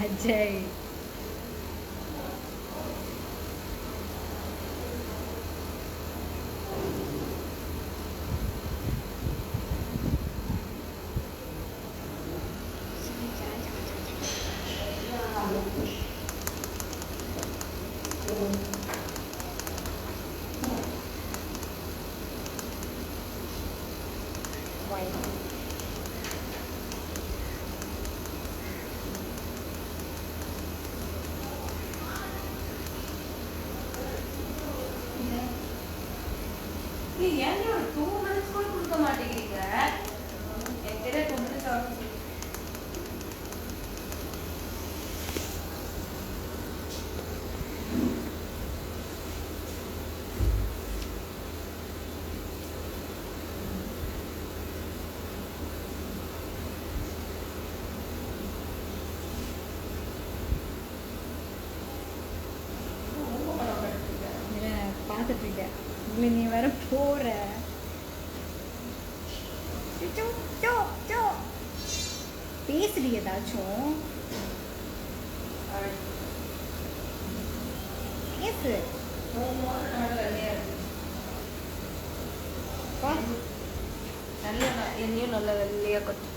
அஜய் ஏன் ஒரு 2 minutes கூட கொடுக்க மாட்டேங்கிறீங்க? என்கிட்ட 2 minutes ஆகும். பார்த்துட்டு இருக்கேன். இல்லை நீ வேற போற பேசுடி ஏதாச்சும் பேசு. என்னையும் நல்ல வெள்ளையா கொட்டு.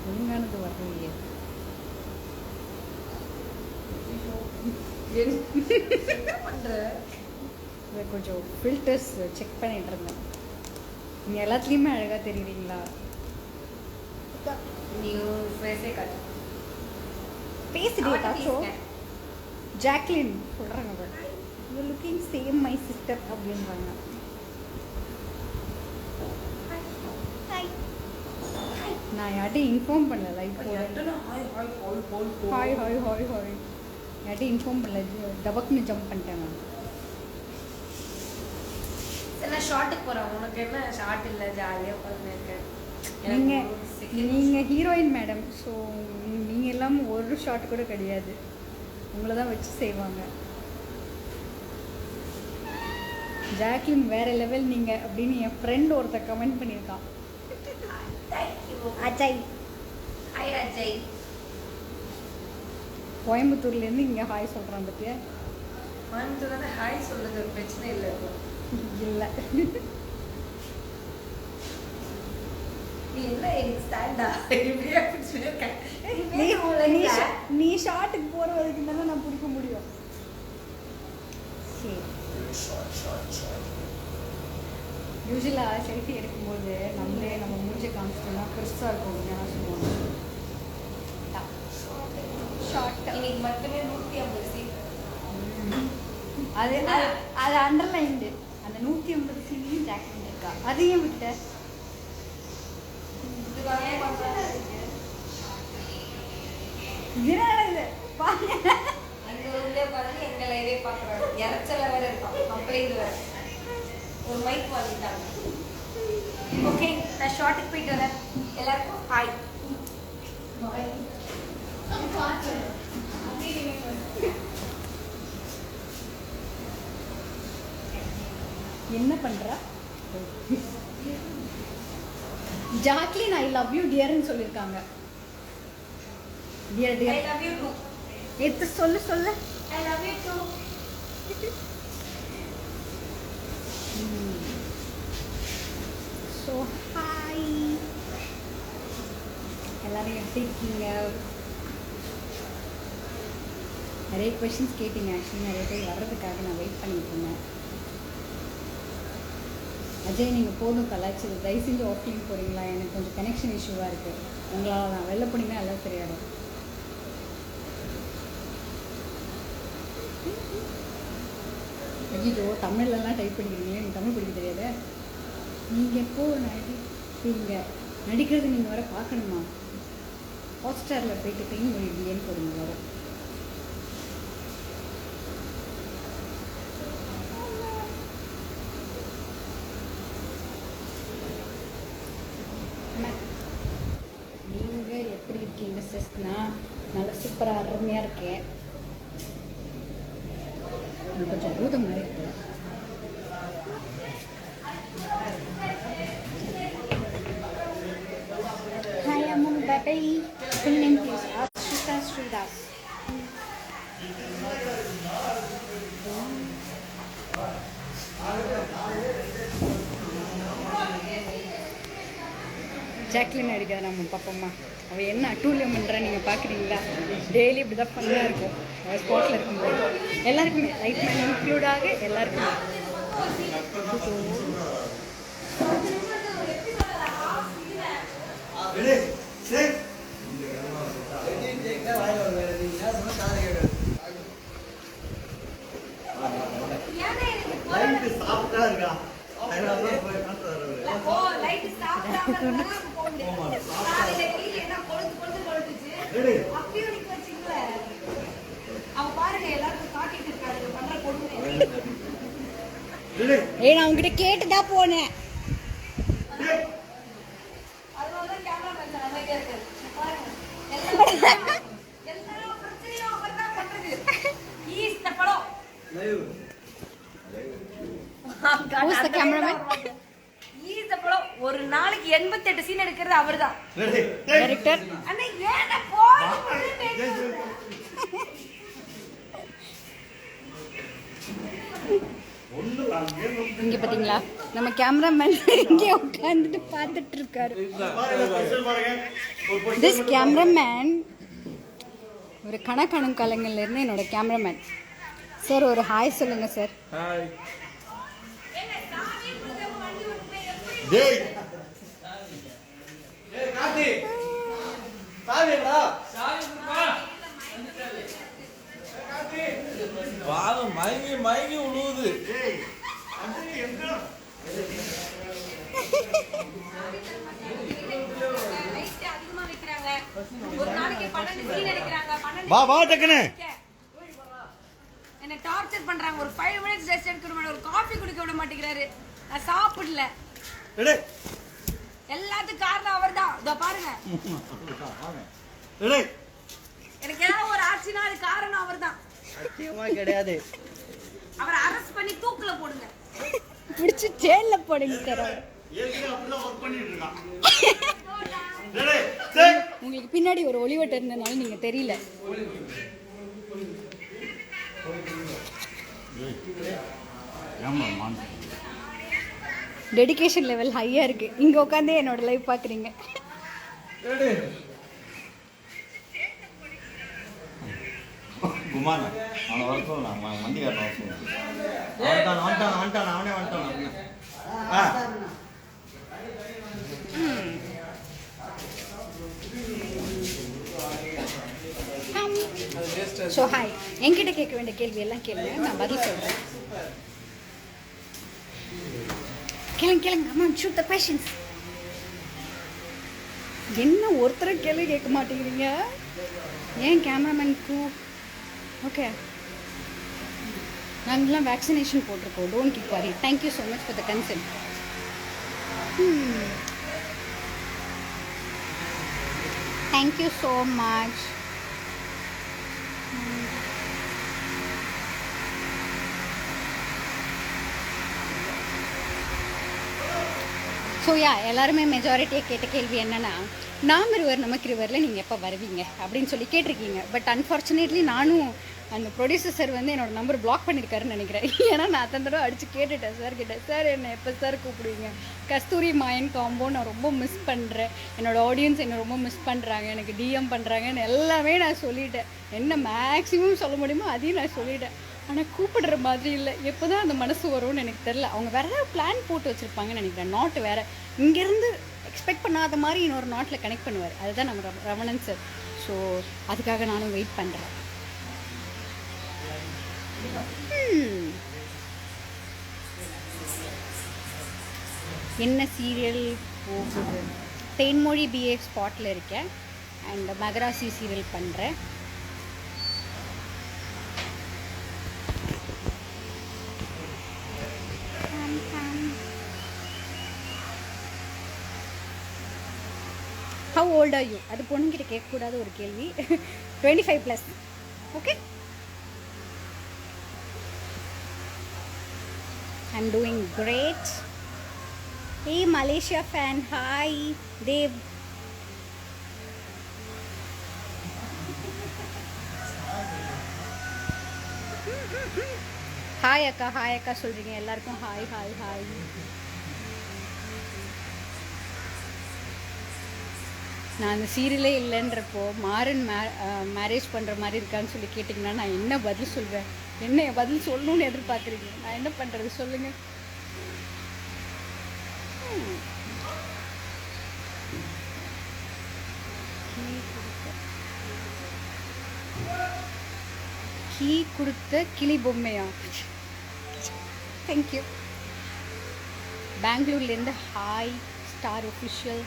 ஒழுங்கானது வரலையே. கொஞ்சம் ஃபில்டர்ஸ் செக் பண்ணிட்டு இருந்தேன். நீங்கள் எல்லாத்துலேயுமே அழகாக தெரியுறீங்களா? நீ ஃபேஸே காட்டு. பேசிட்டு ஏதாச்சும். ஜாக்லின் சொல்கிறாங்க, you looking same my sister அப்படின்றாங்க. நான் யார்ட்டையும் இன்ஃபார்ம் பண்ணல. Like hi hi hi hi யார்ட்டையும் இன்ஃபார்ம் பண்ணல. டபக்குன்னு ஜம்ப் பண்ணிட்டேன் நான். நான் ஷார்ட்டுக்கு போகிறேன். உனக்கு என்ன ஷார்ட் இல்லை, ஜாலியாக உட்காந்துருக்கேன். நீங்கள் ஹீரோயின் மேடம். ஸோ நீங்கள் இல்லாமல் ஒரு ஷார்ட் கூட கிடையாது. உங்களை தான் வச்சு செய்வாங்க. ஜாக்லின் வேறு லெவல் நீங்கள் அப்படின்னு என் ஃப்ரெண்ட் ஒருத்தர் கமெண்ட் பண்ணியிருக்கான். அஜய் ஹாய் அஜய். கோயம்புத்தூர்லேருந்து இங்கே ஹாய் சொல்கிறான் பற்றியா? கோயம்புத்தூர் வந்து ஹாய் சொல்கிறது ஒரு பிரச்சனை இல்லை. இல்லை நீ என்ன எனக்கு ஸ்டாண்டா நீ ஷார்ட்டுக்கு போகிற வரைக்கும் தானே நான் பிடிக்க முடியும். சரி, யூஸ்வலாக செல்ஃபி எடுக்கும்போது நம்மளே நம்ம மூஞ்சை காமிச்சிட்டோம்னா பெருசாக இருக்கும் அப்படின்னு நான் சொல்லுவாங்க. ஷார்ட் இன்னைக்கு மட்டுமே 150 சீட். அது அது அண்டர்லைன்டு. அந்த 150 சீனையும் ஜாக்லின் இருக்கா. அதையும் விட்ட இது பாருங்க. அந்த ஊர்லேயே பார்த்து எங்கள் லைவே பார்க்குறாங்க. இறச்சல வேற இருக்கான். கம்ப்ளைண்ட் வேற. ஒரு மைக் வாங்கிட்டாங்க. ஓகே, நான் ஷார்ட்டுக்கு போயிட்டு வரேன். எல்லாருக்கும் ஹாய். என்ன பண்றா? ஜாக்லின் ஐ லவ் யூ டியர்னு சொல்லியிருக்காங்க. Dear I dear love you too. எது சொல்லு சொல்லு. I love you too. So hi எல்லாரும் எப்படி இருக்கீங்க? நிறைய கொஷின்ஸ் கேட்டீங்க. ஆக்சுவலி நிறைய பேர் வர்றதுக்காக நான் வெயிட் பண்ணிட்டு இருந்தேன். அஜய் நீங்கள் போதும் கலாய்ச்சி தயவு செஞ்சு ஆஃப்லைன் போகிறீங்களா? எனக்கு கொஞ்சம் கனெக்ஷன் இஷ்யூவாக இருக்குது. உங்களால் நான் வெளில போனீங்கன்னா எல்லாம் சரியாயிடும். ஐயோ தமிழ்லலாம் டைப் பண்ணிக்கிறீங்களே, எனக்கு தமிழ் படிக்க தெரியாது. நீங்கள் எப்போ நடிப்பீங்க? நடிக்கிறது நீங்கள் வர பார்க்கணுமா? ஹாட்ஸ்டாரில் போயிட்டு பெயின் பண்ணிடுவீங்கன்னு போடுங்க வர. நீங்கள் எப்படி இருக்கீங்க சிஸ்? நான் நல்லா சூப்பராக அருமையாக இருக்கேன். இது கொஞ்சம் பூதம் மாதிரி இருக்கு. Hi, Amon Babai. Full name please. Ashita Sridas. Jacqueline அடிக்காது நம்ம பாப்பம்மா. அவள் என்ன அட்டூழியம் பண்ணுறா நீங்கள் பார்க்குறீங்களா? டெய்லி இப்படி தான் ஃபன்னாக இருக்கும் ஸ்பாட்டில் இருக்கும்போது. எல்லாருக்குமே லைட் மேன் இன்க்ளூடாக எல்லாருக்குமே. ஏய், நான் உங்ககிட்ட கேட்டுதான் போனேன். ஒரு நாளைக்கு 88 சீன் எடுக்கிறது அவர்தான். டைரக்டர் இங்க பாத்தீங்களா, நம்ம கேமராமேன் இங்கே உட்காந்துட்டு பார்த்துட்டு இருக்காரு. திஸ் கேமராமேன் ஒரு கணக்காணும் காலங்கள்ல இருந்து என்னோட கேமராமேன் சார். ஒரு ஹாய் சொல்லுங்க சார். மயங்கி மயங்கி உழுவுது. என்ன டார்ச்சர் பண்றாங்க. ஒரு 5 minutes ரெஸ்ட் எடுக்கணும். ஒரு காபி குடிக்க விட மாட்டேங்கிறாரு. நான் சாப்பிடல. எல்லாத்துக்கும் காரணம் அவர்தான். இதோ பாருங்க, எனக்கு ஏதாவது ஒரு ஆச்சுன்னா அது காரணம் அவர்தான். சத்தியமா கிடையாது. அவரை அரெஸ்ட் பண்ணி தூக்குல போடுங்க, பிடிச்சி ஜெயில போடுங்க சார். உங்களுக்கு பின்னாடி ஒரு ஒளிவட்டம் இருந்தனால நீங்க தெரியல. டெடிகேஷன் லெவல் ஹையா இருக்கு. இங்க உட்காந்து என்னோட லைவ் பாக்குறீங்க. குமார் அவனை வர சொல்லலாம். வண்டி காட்ட வர சொல்லலாம். வந்துட்டான் அவனே வந்துட்டான். ஸோ ஹாய், என்கிட்ட கேட்க வேண்டிய கேள்வி எல்லாம் கேளுங்க, நான் பதில் சொல்கிறேன். கேளுங்க அம்மா, ஷூட் த கொஸ்டின்ஸ். என்ன ஒருத்தர் கேள்வி கேட்க மாட்டேங்கிறீங்க? ஏன் கேமராமேனுக்கு ஓகே, நாங்கள்லாம் வேக்சினேஷன் போட்டிருக்கோம். டோன்ட் கீப் வரி. Thank you so much for the consent. Thank you so much. So yeah, எல்லாருமே மெஜாரிட்டியாக கேட்ட கேள்வி என்னென்னா, நாம் இருவர் நமக்கு இருவரில் நீங்கள் எப்போ வருவீங்க அப்படின்னு சொல்லி கேட்டிருக்கீங்க. பட் அன்ஃபார்ச்சுனேட்லி நானும் அந்த ப்ரொடியூசர் சார் வந்து என்னோடய நம்பர் பிளாக் பண்ணியிருக்காருன்னு நினைக்கிறேன். ஏன்னா நான் அத்தனை தடவை அடித்து கேட்டுட்டேன் சார் கிட்ட, சார் என்னை எப்போ சார் கூப்பிடுவீங்க? கஸ்தூரி மாயன் காம்போ நான் ரொம்ப மிஸ் பண்ணுறேன், என்னோடய ஆடியன்ஸ் என்னை ரொம்ப மிஸ் பண்ணுறாங்க, எனக்கு டிஎம் பண்ணுறாங்கன்னு எல்லாமே நான் சொல்லிட்டேன். என்ன மேக்ஸிமம் சொல்ல முடியுமோ அதையும் நான் சொல்லிட்டேன். ஆனால் கூப்பிடுற மாதிரி இல்லை. எப்போ தான் அந்த மனசு வரும்னு எனக்கு தெரில. அவங்க வேறு ஏதாவது பிளான் போட்டு வச்சுருப்பாங்கன்னு நினைக்கிறேன். நாட்டு வேறு இங்கேருந்து எக்ஸ்பெக்ட் பண்ணாத மாதிரி இன்னொரு நாட்டில் கனெக்ட் பண்ணுவார். அதுதான் நம்ம ரமணன் சார். ஸோ அதுக்காக நானும் வெயிட் பண்ணுறேன். என்ன சீரியல் போகுது? தேன்மொழி பிஏ ஸ்பாட்டில் இருக்கேன் அண்ட் மகராசி சீரியல் பண்ணுறேன். How old are you? அது பொண்ணுங்கிட்ட கேட்கக்கூடாத ஒரு கேள்வி. 25+. Okay, I'm doing great. Hey Malaysia fan, hi Dev. Hi அக்கா சொல்கிறீங்க எல்லாருக்கும் ஹாய் ஹாய் ஹாய். நான் அந்த சீரியலே இல்லைன்றப்போ மாறன் மேரேஜ் பண்ணுற மாதிரி இருக்கான்னு சொல்லி கேட்டிங்கன்னா நான் என்ன பதில் சொல்வேன்? என்ன பதில் சொல்லணும்னு எதிர்பார்க்குறீங்க? நான் என்ன பண்ணுறது சொல்லுங்கள். கீ கொடுத்த கிளி பொம்மையா? தேங்க்யூ. பெங்களூர்லேருந்து ஹாய் ஸ்டார் ஒஃபிஷியல்.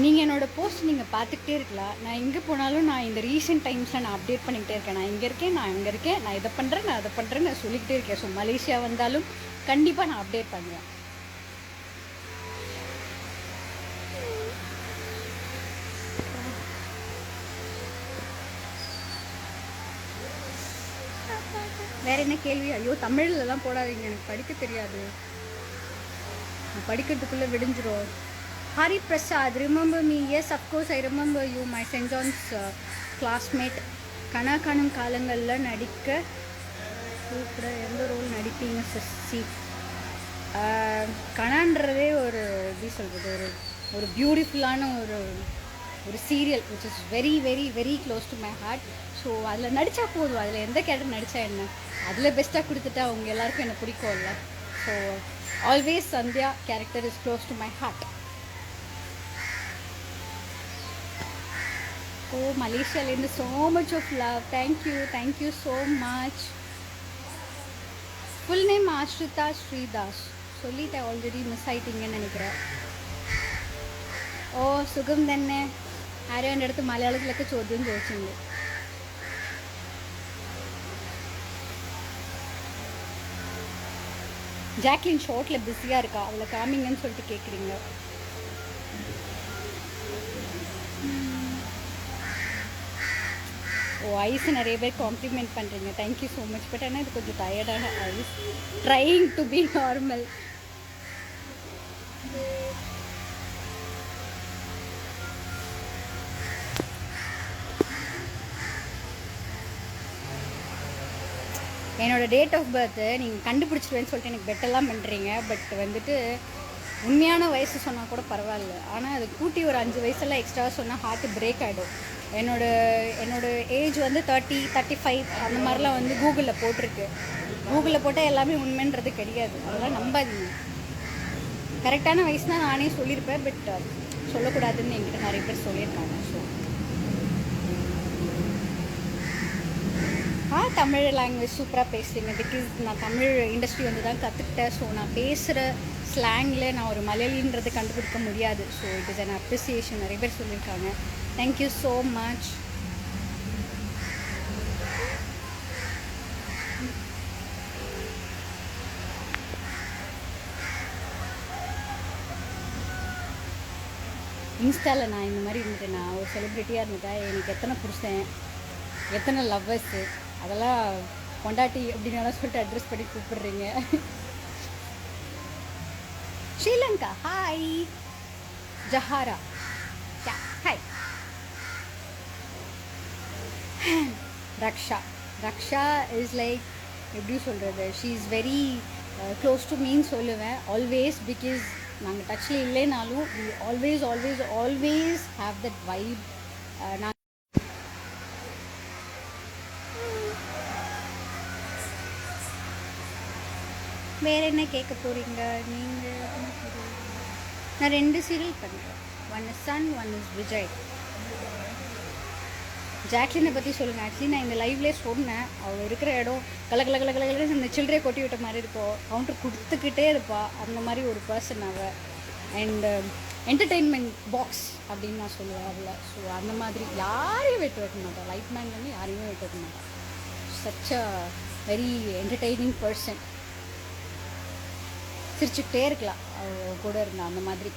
நீங்கள் என்னோடய போஸ்ட் நீங்கள் பார்த்துக்கிட்டே இருக்கலாம். நான் எங்கே போனாலும் நான் இந்த ரீசெண்ட் டைம்ஸில் நான் அப்டேட் பண்ணிக்கிட்டே இருக்கேன். நான் இங்கே இருக்கேன், நான் அங்கே இருக்கேன், நான் இதை பண்ணுறேன், நான் அதை பண்ணுறேன்னு நான் சொல்லிக்கிட்டே இருக்கேன். ஸோ மலேசியா வந்தாலும் கண்டிப்பாக நான் அப்டேட் பண்ணுவேன். வேறு என்ன கேள்வி? ஐயோ தமிழ்லலாம் போடாதீங்க, எனக்கு படிக்க தெரியாது. படிக்கிறதுக்குள்ளே விடிஞ்சிரும். Hari Prasad, remember me? Yes of course I remember you, my Saint John's classmate. கனா காணும் காலங்களில் நடிக்க சூப்பராக எந்த ரோல் நடிப்பீங்க சசி? கனான்றதே ஒரு எப்படி சொல்கிறது, ஒரு பியூட்டிஃபுல்லான ஒரு serial which is very very very close to my heart. So அதில் நடித்தா போதும், அதில் எந்த கேரக்டர் நடித்தா என்ன, அதில் பெஸ்ட்டாக கொடுத்துட்டா அவங்க எல்லாருக்கும் என்ன பிடிக்கும்ல. So always Sandhya character is close to my heart. ஓ மலேசியாலேருந்து so much of love. Thank you so much. Full name Ashritha Sridas. சொல்லிட்டேன் ஆல்ரெடி, மிஸ் ஆகிட்டீங்கன்னு நினைக்கிறேன். ഓ സുഖം തന്നെ. ആരോ എൻ്റെ അടുത്ത് മലയാളത്തിലൊക്കെ ചോദ്യം ചോദിച്ചിട്ടുണ്ട്. ஜாக்லின் ஷார்ட்டில் பிஸியாக இருக்கா, அவளை காமிங்கன்னு சொல்லிட்டு கேட்குறீங்க. ஓ ஐஸ் நிறைய பேர் காம்ப்ளிமெண்ட் பண்ணுறீங்க, தேங்க்யூ ஸோ மச். பட் ஆனால் இது கொஞ்சம் டயர்டான eyes, trying to be normal. என்னோடய டேட் ஆஃப் பர்த்து நீங்கள் கண்டுபிடிச்சிருவேன்னு சொல்லிட்டு எனக்கு பெட்டெல்லாம் பண்ணுறீங்க. பட் வந்துட்டு உண்மையான வயசு சொன்னால் கூட பரவாயில்ல, ஆனால் அது கூட்டி ஒரு 5 வயசெல்லாம் எக்ஸ்ட்ராவாக சொன்னால் ஹார்ட்டு பிரேக் ஆகிடும். என்னோட ஏஜ் வந்து 30, 35 அந்த மாதிரிலாம் வந்து கூகுளில் போட்டிருக்கு. கூகுளில் போட்டால் எல்லாமே உண்மைன்றது கிடையாது, அதெல்லாம் நம்பாதீங்க. கரெக்டான வயசு தான் நானே சொல்லியிருப்பேன், பட் சொல்லக்கூடாதுன்னு என்கிட்ட நிறைய பேர் சொல்லியிருக்காங்க. ஸோ தமிழ் லாங்குவேஜ் சூப்பராக பேசுவீங்க, பிகாஸ் நான் தமிழ் இண்டஸ்ட்ரி வந்து தான் கற்றுக்கிட்டேன். ஸோ நான் பேசுகிற ஸ்லாங்கில் நான் ஒரு மலையாளின்றது கண்டுபிடிக்க முடியாது. So it is an appreciation, நிறைய பேர் சொல்லியிருக்காங்க. Thank you so much. இன்ஸ்டாவில் நான் இந்த மாதிரி இருந்துட்டேன், நான் ஒரு செலிப்ரிட்டியாக இருந்துட்டேன். எனக்கு எத்தனை புருஷன், எத்தனை லவ்வர்ஸு, அதெல்லாம் கொண்டாட்டி அப்படின்னாலும் சொல்லிட்டு அட்ரஸ் பண்ணி கூப்பிடுறீங்க. Sri Lanka hi. Zahara hi. Raksha is like எப்படி சொல்கிறது, she is very close to மீன்னு சொல்லுவேன் ஆல்வேஸ். பிகாஸ் நாங்கள் டச்சில் இல்லைனாலும் we always always always have that vibe. நான் வேறு என்ன கேட்க போகிறீங்க நீங்கள்? நான் 2 சீரியல் பண்ணுறேன், one is Sun, one is Vijay. ஜாக்லினை பற்றி சொல்லுங்கள். ஆக்சுவலி நான் இந்த லைவ்லேயே சொன்னேன், அவள் இருக்கிற இடம் கலகலகலகலன்னு இந்த சில்லறையை கொட்டி விட்ட மாதிரி இருக்கும், கவுண்டர் கொடுத்துக்கிட்டே இருப்பாள், அந்த மாதிரி ஒரு பர்சன் அவள். அண்டு என்டர்டெயின்மெண்ட் பாக்ஸ் அப்படின்னு நான் சொல்லுவேன் அவளை. ஸோ அந்த மாதிரி யாரையும் விட்டு வைக்க மாட்டாள், லைஃப் மேன்லேருந்து யாரையுமே விட்டு வைக்க மாட்டாள். Such a very entertaining person. சிரிச்சுக்கிட்டே இருக்கலாம் அவ கூட இருந்தா அந்த மாதிரி.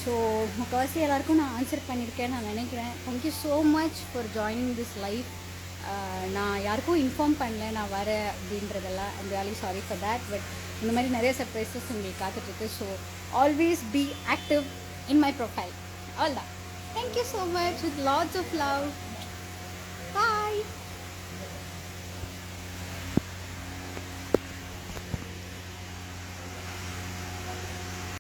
ஸோ முக்கால்வாசி எல்லாருக்கும் நான் ஆன்சர் பண்ணியிருக்கேன்னு நான் நினைக்கிறேன். Thank you so much for joining this life. நான் யாருக்கும் இன்ஃபார்ம் பண்ணல நான் வரேன் அப்படின்றதெல்லாம். I'm really sorry for that. But இந்த மாதிரி நிறைய சர்ப்ரைசஸ் உங்களுக்கு காத்துட்ருக்கு. So always be active in my profile. All தான். Thank you so much with lots of love. Bye.